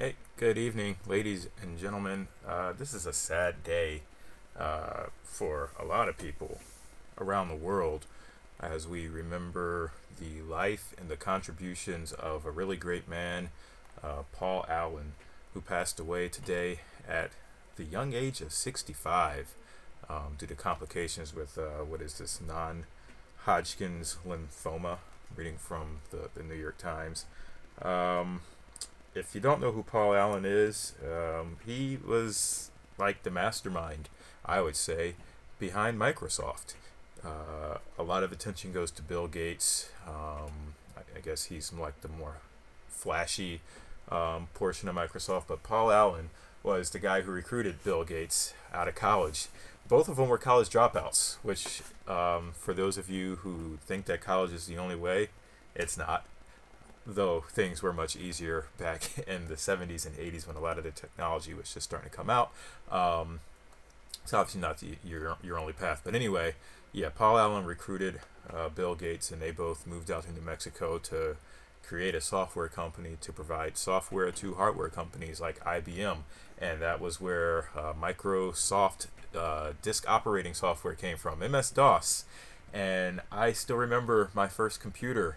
Hey, good evening, ladies and gentlemen. This is a sad day for a lot of people around the world as we remember the life and the contributions of a really great man, Paul Allen, who passed away today at the young age of 65 due to complications with what is this non Hodgkin's lymphoma. Reading from the New York Times. Um, if you don't know who Paul Allen is, he was like the mastermind, I would say, behind Microsoft. A lot of attention goes to Bill Gates. I guess he's like the more flashy portion of Microsoft, but Paul Allen was the guy who recruited Bill Gates out of college. Both of them were college dropouts, which, for those of you who think that college is the only way, it's not, though things were much easier back in the 70s and 80s when a lot of the technology was just starting to come out. It's obviously not your only path. But anyway, yeah, Paul Allen recruited Bill Gates, and they both moved out to New Mexico to create a software company to provide software to hardware companies like IBM. And that was where Microsoft disk operating software came from, MS DOS. And I still remember my first computer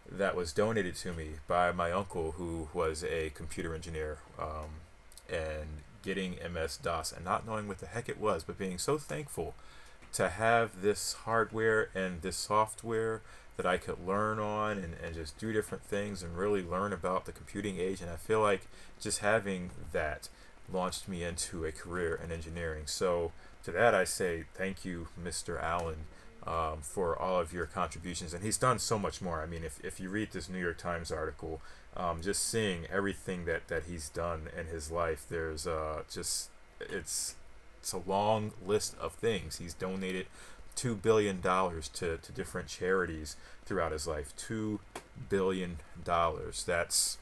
that was donated to me by my uncle, who was a computer engineer, and getting MS DOS and not knowing what the heck it was, but being so thankful to have this hardware and this software that I could learn on and just do different things and really learn about the computing age. And I feel like just having that launched me into a career in engineering. So to that I say thank you, Mr. Allen, for all of your contributions. And he's done so much more. I mean, if you read this New York Times article, just seeing everything that he's done in his life, there's it's a long list of things. He's donated $2 billion to different charities throughout his life. $2 billion. That's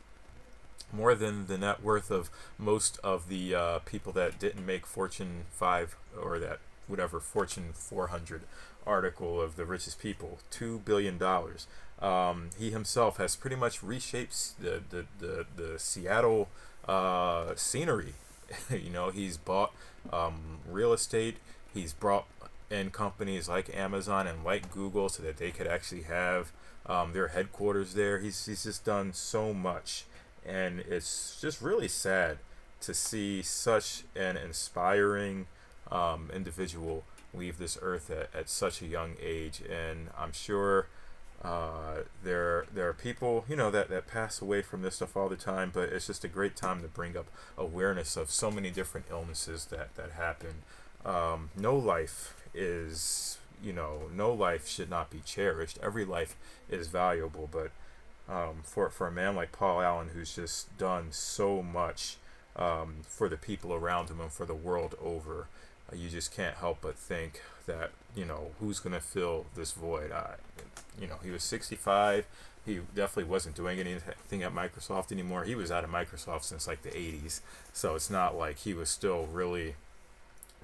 more than the net worth of most of the people that didn't make Fortune 5 or that whatever Fortune 400 article of the richest people. $2 billion. He himself has pretty much reshaped the Seattle scenery. He's bought real estate. He's brought in companies like Amazon and like Google so that they could actually have their headquarters there. He's just done so much, and it's just really sad to see such an inspiring individual leave this earth at such a young age. And I'm sure there are people that pass away from this stuff all the time, but it's just a great time to bring up awareness of so many different illnesses that happen. No life is no life should not be cherished. Every life is valuable, but for a man like Paul Allen, who's just done so much for the people around him and for the world over, you just can't help but think that who's gonna fill this void. He was 65. He definitely wasn't doing anything at Microsoft anymore. He was out of Microsoft since like the 80s, so it's not like he was still really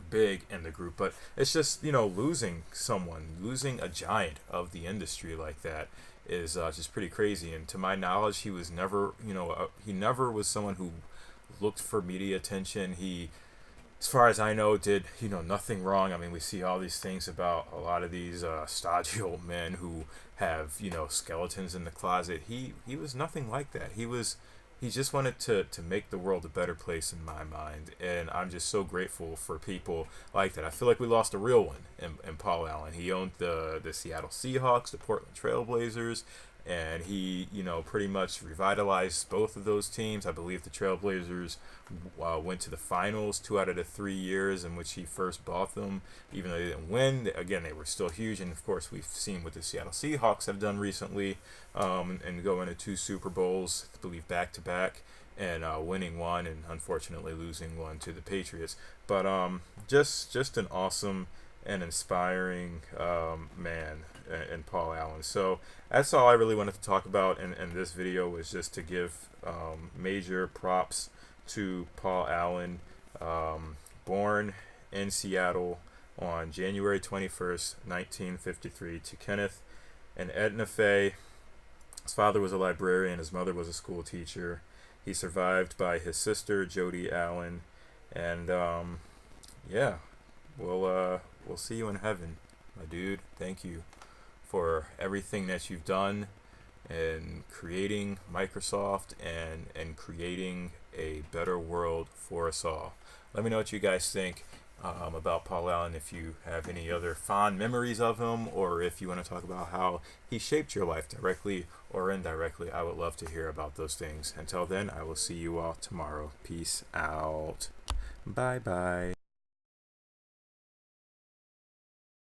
big in the group. But it's just losing a giant of the industry like that is just pretty crazy. And to my knowledge, he was never he never was someone who looked for media attention. He, as far as I know, did nothing wrong. I mean, we see all these things about a lot of these stodgy old men who have skeletons in the closet. He was nothing like that. He just wanted to make the world a better place in my mind, and I'm just so grateful for people like that. I feel like we lost a real one in Paul Allen. He owned the Seattle Seahawks, the Portland Trailblazers, and he pretty much revitalized both of those teams. I believe the Trailblazers went to the finals 2 out of the 3 years in which he first bought them. Even though they didn't win, again, they were still huge. And of course, we've seen what the Seattle Seahawks have done recently, and go into 2 Super Bowls, I believe, back to back, and winning one and unfortunately losing one to the Patriots. But just an awesome and inspiring man in Paul Allen. So that's all I really wanted to talk about in this video, was just to give major props to Paul Allen, born in Seattle on January 21st, 1953, to Kenneth and Edna Fay. His father was a librarian, his mother was a school teacher, He's survived by his sister Jody Allen, and yeah, we'll see you in heaven, my dude. Thank you for everything that you've done and creating Microsoft and creating a better world for us all. Let me know what you guys think about Paul Allen, if you have any other fond memories of him, or if you want to talk about how he shaped your life directly or indirectly. I would love to hear about those things. Until then, I will see you all tomorrow. Peace out. Bye bye.